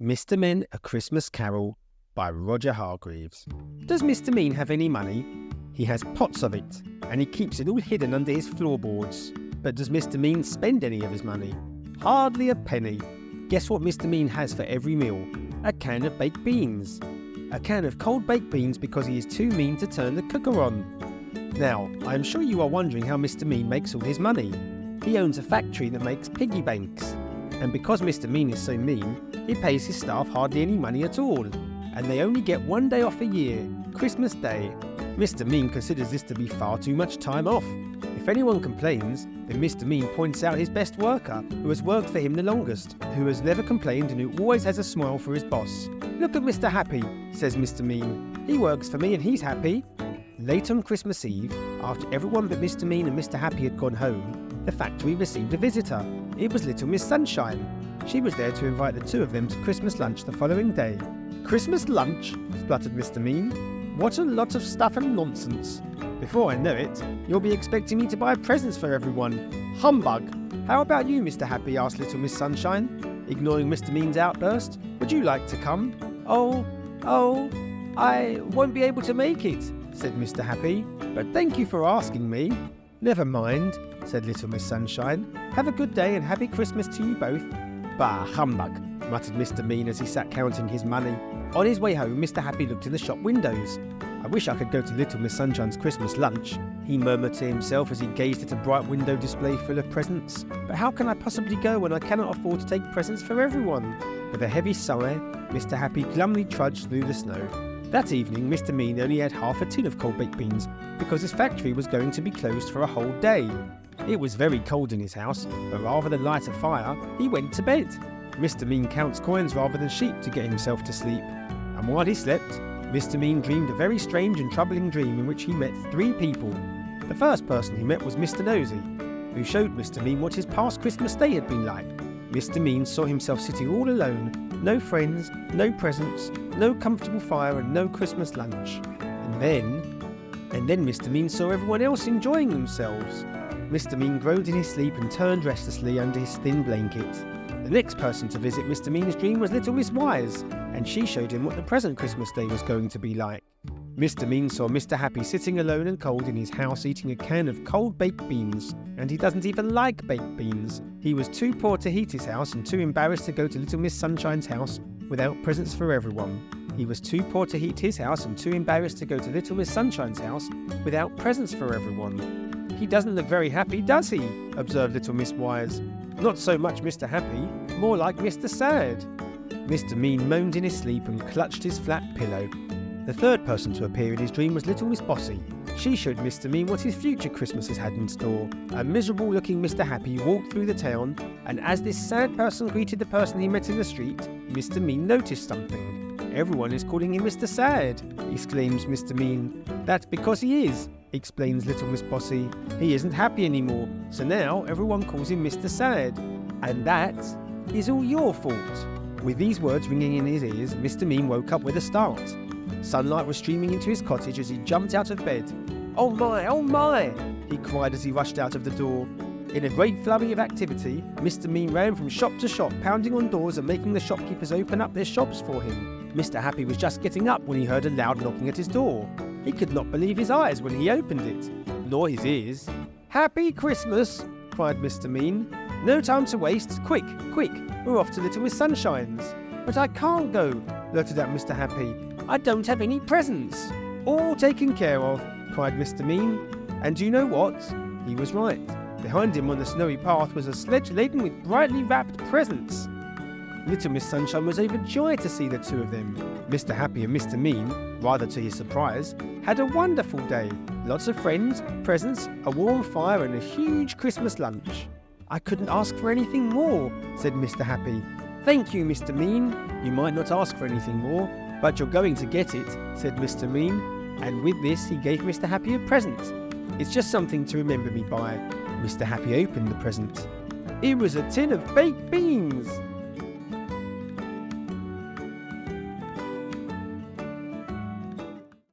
Mr. Men, A Christmas Carol by Roger Hargreaves. Does Mr. Mean have any money? He has pots of it, and he keeps it all hidden under his floorboards. But does Mr. Mean spend any of his money? Hardly a penny. Guess what Mr. Mean has for every meal? A can of baked beans. A can of cold baked beans because he is too mean to turn the cooker on. Now, I am sure you are wondering how Mr. Mean makes all his money. He owns a factory that makes piggy banks. And because Mr. Mean is so mean, he pays his staff hardly any money at all. And they only get one day off a year, Christmas Day. Mr. Mean considers this to be far too much time off. If anyone complains, then Mr. Mean points out his best worker, who has worked for him the longest, who has never complained and who always has a smile for his boss. "Look at Mr. Happy," says Mr. Mean. "He works for me and he's happy." Late on Christmas Eve, after everyone but Mr. Mean and Mr. Happy had gone home, the factory received a visitor. It was little Miss Sunshine. She was there to invite the two of them to Christmas lunch the following day. "Christmas lunch?" spluttered Mr. Mean. "What a lot of stuff and nonsense. Before I know it, you'll be expecting me to buy presents for everyone. Humbug! How about you, Mr. Happy?" asked little Miss Sunshine, ignoring Mr. Mean's outburst. "Would you like to come?" Oh, I won't be able to make it," said Mr. Happy, "but thank you for asking me." "Never mind," said little Miss Sunshine. "Have a good day and happy Christmas to you both." "Bah, humbug," muttered Mr. Mean as he sat counting his money. On his way home, Mr. Happy looked in the shop windows. "I wish I could go to little Miss Sunshine's Christmas lunch," he murmured to himself as he gazed at a bright window display full of presents. "But how can I possibly go when I cannot afford to take presents for everyone?" With a heavy sigh, Mr. Happy glumly trudged through the snow. That evening, Mr. Mean only had half a tin of cold baked beans because his factory was going to be closed for a whole day. It was very cold in his house, but rather than light a fire, he went to bed. Mr. Mean counts coins rather than sheep to get himself to sleep. And while he slept, Mr. Mean dreamed a very strange and troubling dream in which he met three people. The first person he met was Mr. Nosy, who showed Mr. Mean what his past Christmas Day had been like. Mr. Mean saw himself sitting all alone, no friends, no presents, no comfortable fire and no Christmas lunch. And then Mr. Mean saw everyone else enjoying themselves. Mr. Mean groaned in his sleep and turned restlessly under his thin blanket. The next person to visit Mr. Mean's dream was little Miss Wise, and she showed him what the present Christmas Day was going to be like. Mr. Mean saw Mr. Happy sitting alone and cold in his house eating a can of cold baked beans, and he doesn't even like baked beans. He was too poor to heat his house and too embarrassed to go to little Miss Sunshine's house without presents for everyone. He was too poor to heat his house and too embarrassed to go to little Miss Sunshine's house without presents for everyone. "He doesn't look very happy, does he?" observed little Miss Wise. "Not so much Mr. Happy, more like Mr. Sad." Mr. Mean moaned in his sleep and clutched his flat pillow. The third person to appear in his dream was little Miss Bossy. She showed Mr. Mean what his future Christmases had in store. A miserable-looking Mr. Happy walked through the town, and as this sad person greeted the person he met in the street, Mr. Mean noticed something. "Everyone is calling him Mr. Sad," exclaims Mr. Mean. "That's because he is," explains little Miss Bossy. "He isn't happy anymore, so now everyone calls him Mr. Sad. And that is all your fault." With these words ringing in his ears, Mr. Mean woke up with a start. Sunlight was streaming into his cottage as he jumped out of bed. "Oh my," he cried as he rushed out of the door. In a great flurry of activity, Mr. Mean ran from shop to shop, pounding on doors and making the shopkeepers open up their shops for him. Mr. Happy was just getting up when he heard a loud knocking at his door. He could not believe his eyes when he opened it, nor his ears. "Happy Christmas!" cried Mr. Mean. "No time to waste. Quick, we're off to little Miss Sunshine's." "But I can't go," blurted out Mr. Happy. "I don't have any presents." "All taken care of," cried Mr. Mean. And do you know what? He was right. Behind him on the snowy path was a sledge laden with brightly wrapped presents. Little Miss Sunshine was overjoyed to see the two of them. Mr. Happy and Mr. Mean, rather to his surprise, had a wonderful day. Lots of friends, presents, a warm fire and a huge Christmas lunch. "I couldn't ask for anything more," said Mr. Happy. "Thank you, Mr. Mean. You might not ask for anything more, but you're going to get it," said Mr. Mean. And with this he gave Mr. Happy a present. "It's just something to remember me by." Mr. Happy opened the present. It was a tin of baked beans.